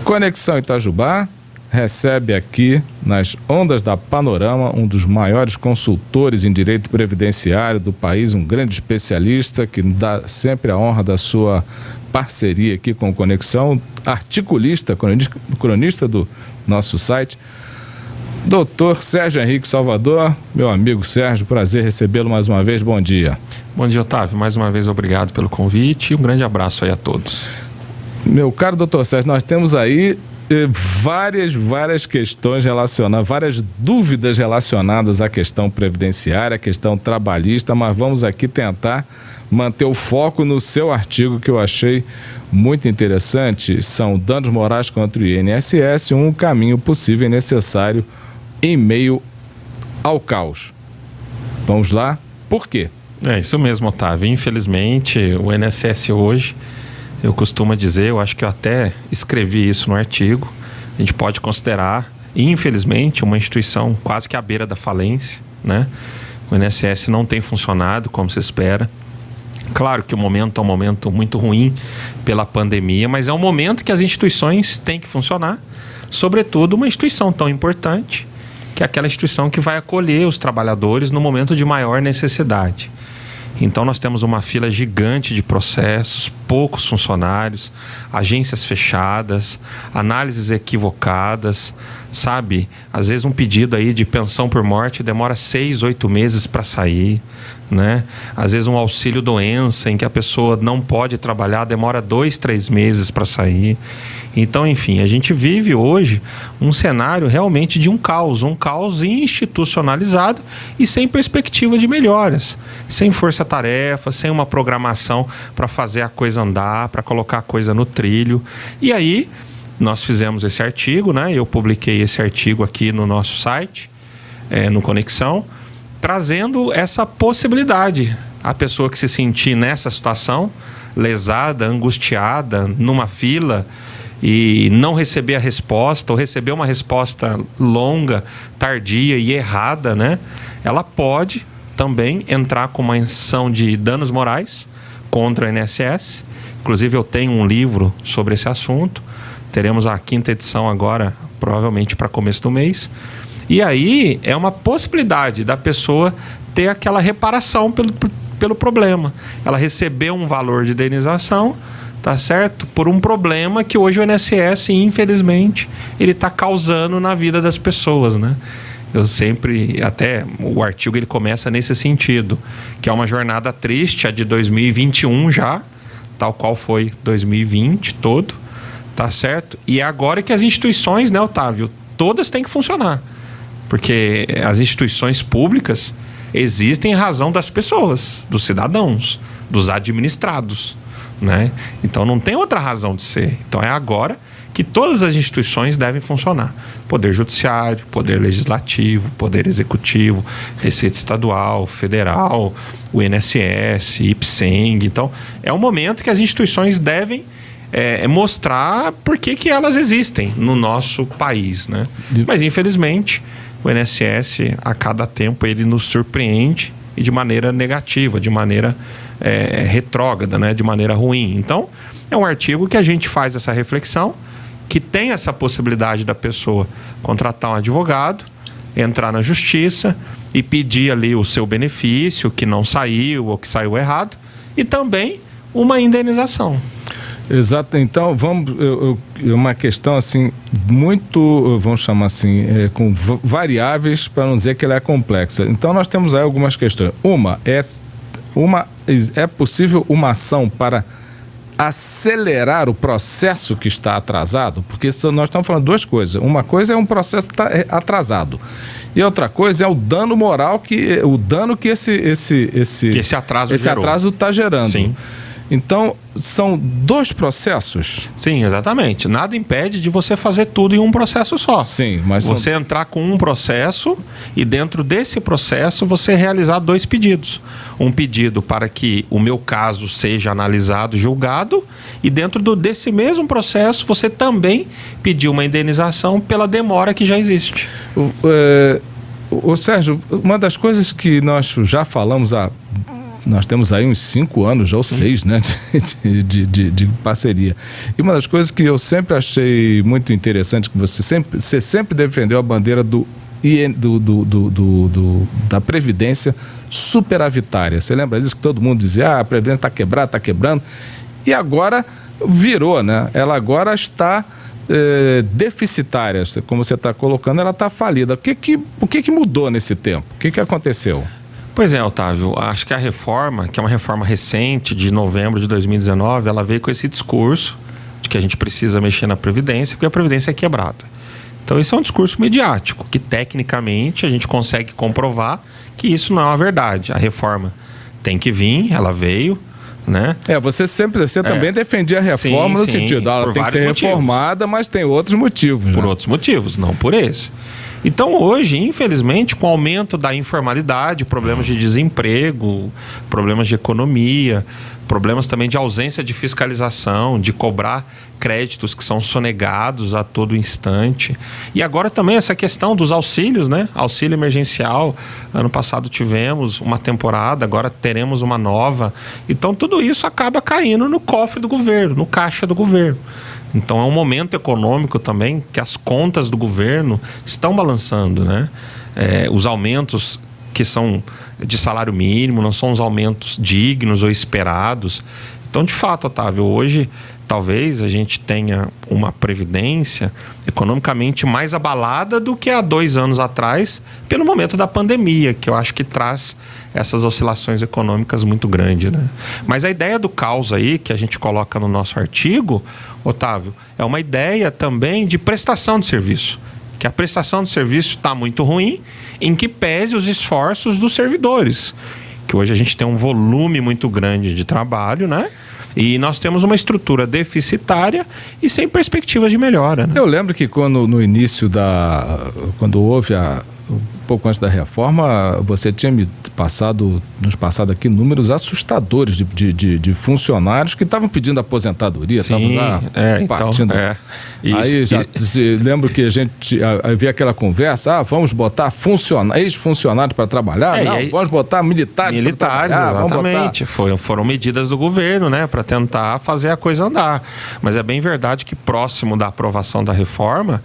Conexão Itajubá recebe aqui, nas ondas da Panorama, um dos maiores consultores em direito previdenciário do país, um grande especialista que dá sempre a honra da sua parceria aqui com o Conexão, articulista, cronista do nosso site, Dr. Sérgio Henrique Salvador. Meu amigo Sérgio, prazer recebê-lo mais uma vez, bom dia. Bom dia, Otávio, mais uma vez obrigado pelo convite e um grande abraço aí a todos. Meu caro Dr. Sérgio, nós temos aí várias questões relacionadas, várias dúvidas relacionadas à questão previdenciária, à questão trabalhista, mas vamos aqui tentar manter o foco no seu artigo, que eu achei muito interessante. São danos morais contra o INSS, um caminho possível e necessário em meio ao caos. Vamos lá? Por quê? É isso mesmo, Otávio. Infelizmente, o INSS hoje, eu costumo dizer, eu acho que eu até escrevi isso no artigo, a gente pode considerar, infelizmente, uma instituição quase que à beira da falência, né? O INSS não tem funcionado como se espera. Claro que o momento é um momento muito ruim pela pandemia, mas é um momento que as instituições têm que funcionar, sobretudo uma instituição tão importante, que é aquela instituição que vai acolher os trabalhadores no momento de maior necessidade. Então nós temos uma fila gigante de processos, poucos funcionários, agências fechadas, análises equivocadas, sabe? Às vezes um pedido aí de pensão por morte demora 6, 8 meses para sair, né? Às vezes um auxílio doença em que a pessoa não pode trabalhar demora 2, 3 meses para sair. Então, enfim, a gente vive hoje um cenário realmente de um caos institucionalizado e sem perspectiva de melhoras, sem força-tarefa, sem uma programação para fazer a coisa andar, para colocar a coisa no trilho. E aí, nós fizemos esse artigo, né? Eu publiquei esse artigo aqui no nosso site, no Conexão, trazendo essa possibilidade. A pessoa que se sentir nessa situação, lesada, angustiada, numa fila, e não receber a resposta, ou receber uma resposta longa, tardia e errada, né? Ela pode também entrar com uma ação de danos morais contra o INSS. Inclusive eu tenho um livro sobre esse assunto. Teremos a 5ª edição agora, provavelmente para começo do mês. E aí é uma possibilidade da pessoa ter aquela reparação pelo problema. Ela receber um valor de indenização, tá certo? Por um problema que hoje o INSS, infelizmente, ele está causando na vida das pessoas, né? Eu sempre, até o artigo ele começa nesse sentido, que é uma jornada triste, a de 2021 já, tal qual foi 2020 todo, tá certo? E é agora que as instituições, né, Otávio, todas têm que funcionar, porque as instituições públicas existem em razão das pessoas, dos cidadãos, dos administrados, né? Então não tem outra razão de ser. Então é agora que todas as instituições devem funcionar. Poder Judiciário, Poder Legislativo, Poder Executivo, Receita Estadual, Federal, o INSS, IPSENG. Então é um momento que as instituições devem mostrar por que elas existem no nosso país, né? Mas infelizmente o INSS a cada tempo ele nos surpreende e de maneira negativa, de maneira retrógrada, né? De maneira ruim. Então é um artigo que a gente faz essa reflexão, que tem essa possibilidade da pessoa contratar um advogado, entrar na justiça e pedir ali o seu benefício que não saiu ou que saiu errado, e também uma indenização. Exato. Então vamos, uma questão assim muito, vamos chamar assim, com variáveis, para não dizer que ela é complexa. Então nós temos aí algumas questões. É possível uma ação para acelerar o processo que está atrasado? Porque nós estamos falando duas coisas. Uma coisa é um processo que está atrasado, e outra coisa é o dano moral, o dano que esse atraso está gerando. Sim. Então, são dois processos? Sim, exatamente. Nada impede de você fazer tudo em um processo só. Sim, mas você entrar com um processo e dentro desse processo você realizar 2 pedidos. Um pedido para que o meu caso seja analisado, julgado, e dentro desse mesmo processo você também pedir uma indenização pela demora que já existe. Sérgio, uma das coisas que nós já falamos há nós temos aí uns 5 anos, já ou 6, né, de parceria. E uma das coisas que eu sempre achei muito interessante, que você sempre defendeu a bandeira da Previdência superavitária. Você lembra disso, que todo mundo dizia, a Previdência está quebrada, está quebrando, e agora virou, né? Ela agora está deficitária, como você está colocando, ela está falida. O que mudou nesse tempo? O que aconteceu? Pois é, Otávio, acho que a reforma, que é uma reforma recente, de novembro de 2019, ela veio com esse discurso de que a gente precisa mexer na Previdência, porque a Previdência é quebrada. Então, isso é um discurso midiático, que tecnicamente a gente consegue comprovar que isso não é uma verdade. A reforma tem que vir, ela veio, né? Você também defendia a reforma, sim, no sentido, ela tem que ser reformada, mas tem outros motivos. Por outros motivos, não por esse. Então, hoje, infelizmente, com o aumento da informalidade, problemas de desemprego, problemas de economia, problemas também de ausência de fiscalização, de cobrar créditos que são sonegados a todo instante. E agora também essa questão dos auxílios, né? Auxílio emergencial. Ano passado tivemos uma temporada, agora teremos uma nova. Então, tudo isso acaba caindo no cofre do governo, no caixa do governo. Então é um momento econômico também que as contas do governo estão balançando, né? Os aumentos que são de salário mínimo não são os aumentos dignos ou esperados. Então, de fato, Otávio, hoje talvez a gente tenha uma previdência economicamente mais abalada do que há 2 anos atrás, pelo momento da pandemia, que eu acho que traz essas oscilações econômicas muito grandes, né? Mas a ideia do caos aí, que a gente coloca no nosso artigo, Otávio, é uma ideia também de prestação de serviço. Que a prestação de serviço está muito ruim, em que pese os esforços dos servidores. Que hoje a gente tem um volume muito grande de trabalho, né? E nós temos uma estrutura deficitária e sem perspectivas de melhora, né? Eu lembro que quando houve um pouco antes da reforma, você tinha nos passado aqui números assustadores de funcionários que estavam pedindo aposentadoria, estavam já partindo. Lembro que a gente havia aquela conversa, vamos botar ex-funcionários para trabalhar? Vamos botar militares para trabalhar. Exatamente. Foram medidas do governo, né, para tentar fazer a coisa andar. Mas é bem verdade que próximo da aprovação da reforma,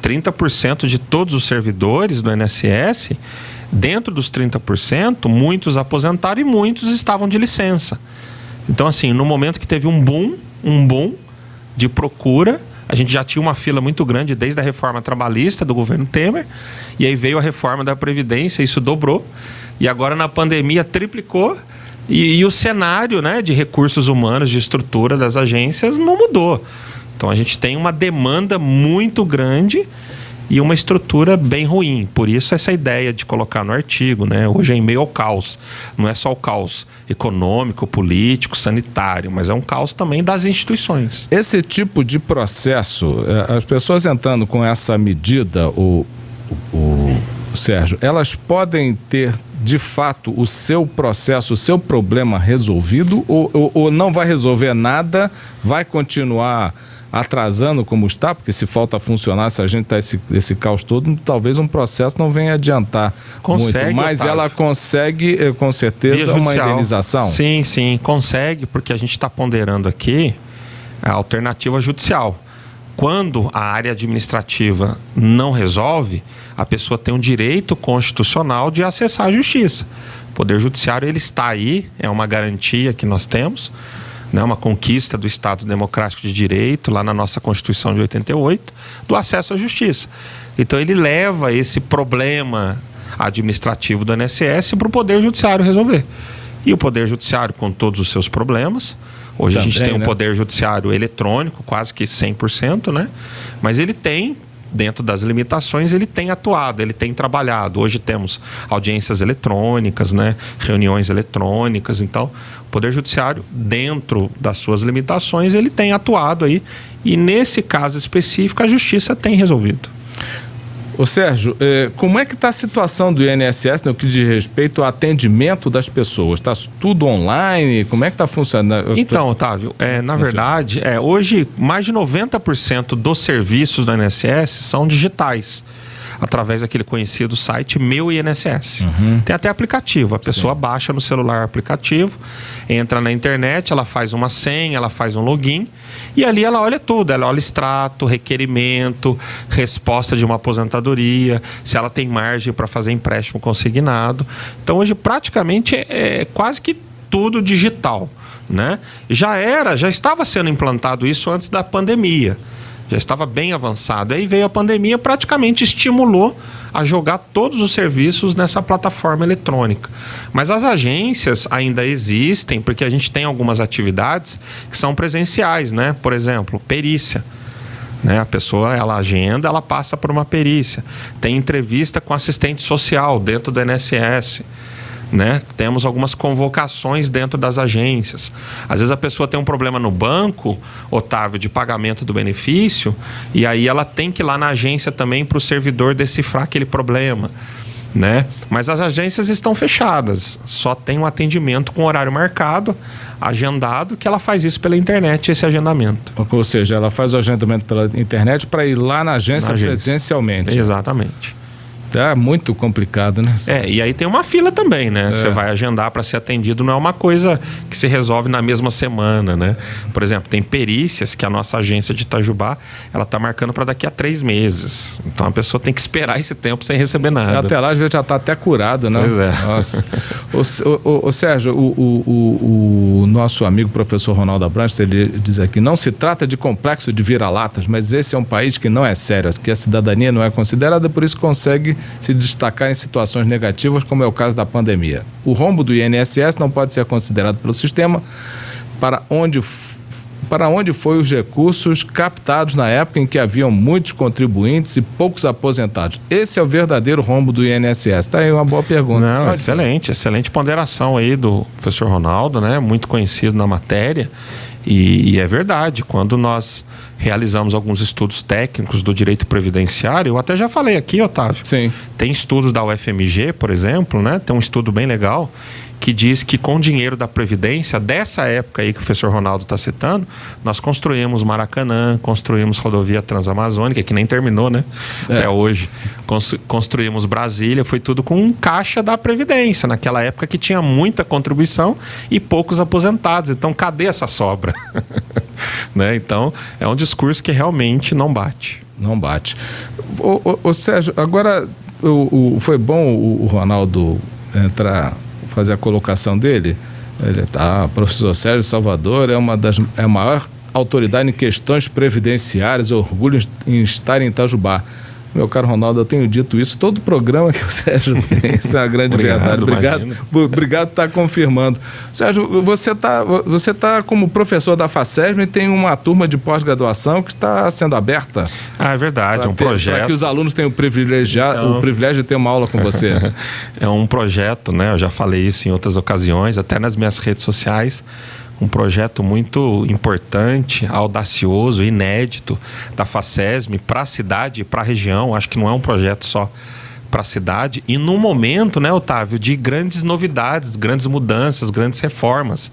30% de todos os servidores do INSS, dentro dos 30%, muitos aposentaram e muitos estavam de licença. Então, assim, no momento que teve um boom de procura, a gente já tinha uma fila muito grande desde a reforma trabalhista do governo Temer, e aí veio a reforma da Previdência, isso dobrou, e agora na pandemia triplicou, e o cenário, né, de recursos humanos, de estrutura das agências não mudou. Então a gente tem uma demanda muito grande e uma estrutura bem ruim. Por isso essa ideia de colocar no artigo, né? Hoje é em meio ao caos. Não é só o caos econômico, político, sanitário, mas é um caos também das instituições. Esse tipo de processo, as pessoas entrando com essa medida, o Sérgio, elas podem ter de fato o seu processo, o seu problema resolvido ou não vai resolver nada, vai continuar atrasando como está, porque se falta funcionar, se a gente está esse caos todo, talvez um processo não venha adiantar muito, mas Otávio, ela consegue com certeza uma indenização? Sim, consegue, porque a gente está ponderando aqui a alternativa judicial. Quando a área administrativa não resolve, a pessoa tem um direito constitucional de acessar a justiça. O Poder Judiciário, ele está aí, é uma garantia que nós temos, né, uma conquista do Estado Democrático de Direito, lá na nossa Constituição de 88, do acesso à justiça. Então ele leva esse problema administrativo do INSS para o Poder Judiciário resolver. E o Poder Judiciário, com todos os seus problemas, hoje também, a gente tem um Poder Judiciário eletrônico, quase que 100%, né? Mas ele tem, dentro das limitações, ele tem atuado, ele tem trabalhado. Hoje temos audiências eletrônicas, né? Reuniões eletrônicas. Então, o Poder Judiciário, dentro das suas limitações, ele tem atuado aí. E nesse caso específico, a Justiça tem resolvido. Ô Sérgio, como é que está a situação do INSS no que diz respeito ao atendimento das pessoas? Está tudo online? Como é que está funcionando? Então, Otávio, na verdade, hoje mais de 90% dos serviços do INSS são digitais. através daquele conhecido site Meu INSS. Tem até aplicativo, a pessoa baixa no celular o aplicativo, entra na internet, ela faz uma senha, ela faz um login e ali ela olha tudo, ela olha extrato, requerimento, resposta de uma aposentadoria, se ela tem margem para fazer empréstimo consignado. Então hoje praticamente é quase que tudo digital, né? Já estava sendo implantado isso antes da pandemia. Já estava bem avançado. Aí veio a pandemia, praticamente estimulou a jogar todos os serviços nessa plataforma eletrônica. Mas as agências ainda existem, porque a gente tem algumas atividades que são presenciais, né? Por exemplo, perícia. Né? A pessoa, ela agenda, ela passa por uma perícia. Tem entrevista com assistente social dentro do INSS. Né? Temos algumas convocações dentro das agências. Às vezes a pessoa tem um problema no banco, Otávio, de pagamento do benefício, e aí ela tem que ir lá na agência também para o servidor decifrar aquele problema. Né? Mas as agências estão fechadas, só tem um atendimento com horário marcado, agendado, que ela faz isso pela internet, esse agendamento. Ou seja, ela faz o agendamento pela internet para ir lá na agência presencialmente. Exatamente. Tá muito complicado, né? E aí tem uma fila também, né? Você vai agendar para ser atendido, não é uma coisa que se resolve na mesma semana, né? Por exemplo, tem perícias que a nossa agência de Itajubá, ela tá marcando para daqui a 3 meses. Então a pessoa tem que esperar esse tempo sem receber nada. Até lá, às vezes, já tá até curado, né? Pois é. Nossa. Ô Sérgio, o nosso amigo professor Ronaldo Abrantes, ele diz aqui, não se trata de complexo de vira-latas, mas esse é um país que não é sério, que a cidadania não é considerada, por isso consegue se destacar em situações negativas, como é o caso da pandemia. O rombo do INSS não pode ser considerado pelo sistema para onde foi os recursos captados na época em que haviam muitos contribuintes e poucos aposentados. Esse é o verdadeiro rombo do INSS. Está aí uma boa pergunta. Não, excelente ponderação aí do professor Ronaldo, né? Muito conhecido na matéria. E é verdade, quando nós realizamos alguns estudos técnicos do direito previdenciário, eu até já falei aqui, Otávio. Sim. Tem estudos da UFMG, por exemplo, né? Tem um estudo bem legal que diz que com dinheiro da Previdência, dessa época aí que o professor Ronaldo está citando, nós construímos Maracanã, construímos rodovia Transamazônica, que nem terminou, né? Até hoje. Construímos Brasília, foi tudo com caixa da Previdência, naquela época que tinha muita contribuição e poucos aposentados. Então, cadê essa sobra? Né? Então, é um discurso que realmente não bate. Não bate. Ô Sérgio, agora foi bom o Ronaldo fazer a colocação dele. Ele professor Sérgio Salvador é a maior autoridade em questões previdenciárias, orgulho em estar em Itajubá. Meu caro Ronaldo, eu tenho dito isso todo o programa que o Sérgio fez, isso é uma grande verdade. Obrigado por estar confirmando. Sérgio, você tá como professor da FACESM e tem uma turma de pós-graduação que está sendo aberta. É verdade, um projeto. Para que os alunos tenham o privilégio de ter uma aula com você. É um projeto, né? Eu já falei isso em outras ocasiões, até nas minhas redes sociais. Um projeto muito importante, audacioso, inédito da FACESM para a cidade e para a região. Acho que não é um projeto só para a cidade. E num momento, né, Otávio, de grandes novidades, grandes mudanças, grandes reformas.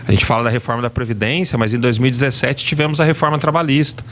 A gente fala da reforma da Previdência, mas em 2017 tivemos a reforma trabalhista.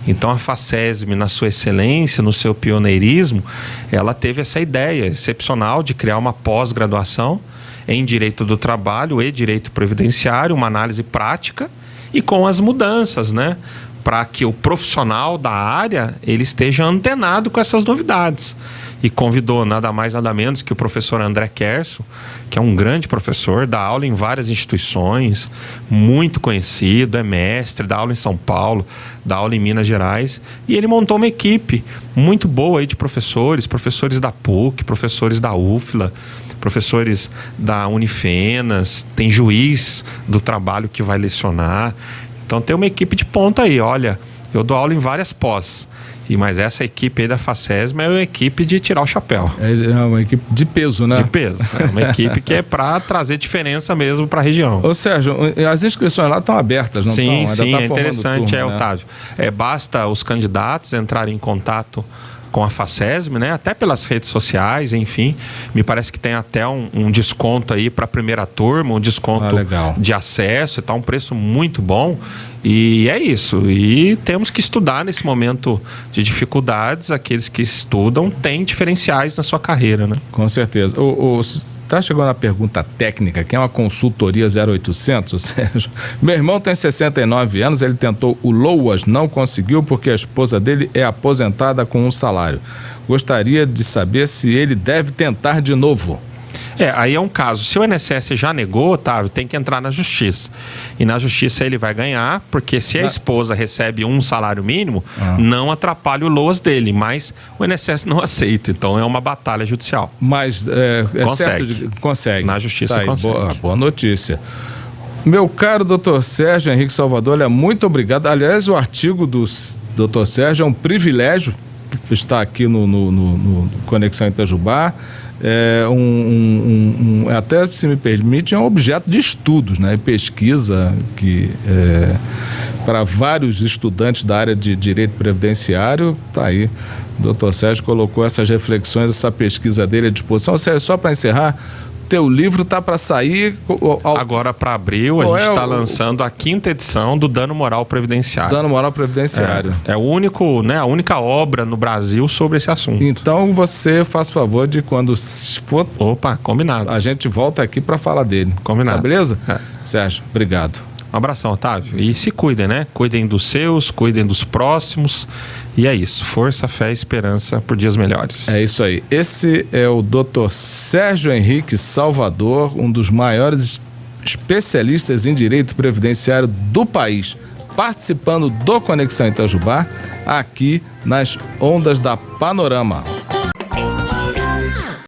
Então a FACESM, na sua excelência, no seu pioneirismo, ela teve essa ideia excepcional de criar uma pós-graduação em Direito do Trabalho e Direito Previdenciário, uma análise prática e com as mudanças, né? Para que o profissional da área ele esteja antenado com essas novidades. E convidou nada mais, nada menos que o professor André Kerso, que é um grande professor, dá aula em várias instituições, muito conhecido, é mestre, dá aula em São Paulo, dá aula em Minas Gerais. E ele montou uma equipe muito boa aí de professores da PUC, professores da UFLA, professores da Unifenas, tem juiz do trabalho que vai lecionar. Então tem uma equipe de ponta aí, olha, eu dou aula em várias pós. Mas essa equipe aí da FACESM é uma equipe de tirar o chapéu. É uma equipe de peso, né? De peso. É uma equipe que é para trazer diferença mesmo para a região. Ô Sérgio, as inscrições lá estão abertas, não estão? Sim, é interessante, turma, né? Otávio. Basta os candidatos entrarem em contato com a FACESM, né? Até pelas redes sociais, enfim. Me parece que tem até um desconto aí para a primeira turma, um desconto de acesso, está um preço muito bom. E é isso. E temos que estudar nesse momento de dificuldades. Aqueles que estudam têm diferenciais na sua carreira, né? Com certeza. Tá chegando a pergunta técnica, que é uma consultoria 0800, Sérgio. Meu irmão tem 69 anos, ele tentou o LOAS, não conseguiu porque a esposa dele é aposentada com um salário. Gostaria de saber se ele deve tentar de novo. Aí é um caso. Se o INSS já negou, Otávio, tem que entrar na justiça. E na justiça ele vai ganhar, porque se a esposa recebe um salário mínimo, não atrapalha o LOAS dele, mas o INSS não aceita. Então é uma batalha judicial. Mas consegue. Certo consegue. Na justiça consegue. Boa notícia. Meu caro Dr. Sérgio Henrique Salvador, muito obrigado. Aliás, o artigo do Dr. Sérgio é um privilégio estar aqui no Conexão Itajubá. Até, se me permite, é um objeto de estudos, né? Pesquisa que para vários estudantes da área de direito previdenciário. Tá aí, o Dr. Sérgio colocou essas reflexões, essa pesquisa dele à disposição. Sérgio, só para encerrar, teu livro tá para sair agora para abril. A gente está lançando a 5ª edição do Dano Moral Previdenciário. Dano Moral Previdenciário. É o único, né, a única obra no Brasil sobre esse assunto. Então você faz favor de quando for. Opa, combinado. A gente volta aqui para falar dele. Combinado. Tá beleza? Sérgio, obrigado. Um abração, Otávio. E se cuidem, né? Cuidem dos seus, cuidem dos próximos. E é isso. Força, fé e esperança por dias melhores. É isso aí. Esse é o Dr. Sérgio Henrique Salvador, um dos maiores especialistas em direito previdenciário do país, participando do Conexão Itajubá, aqui nas ondas da Panorama.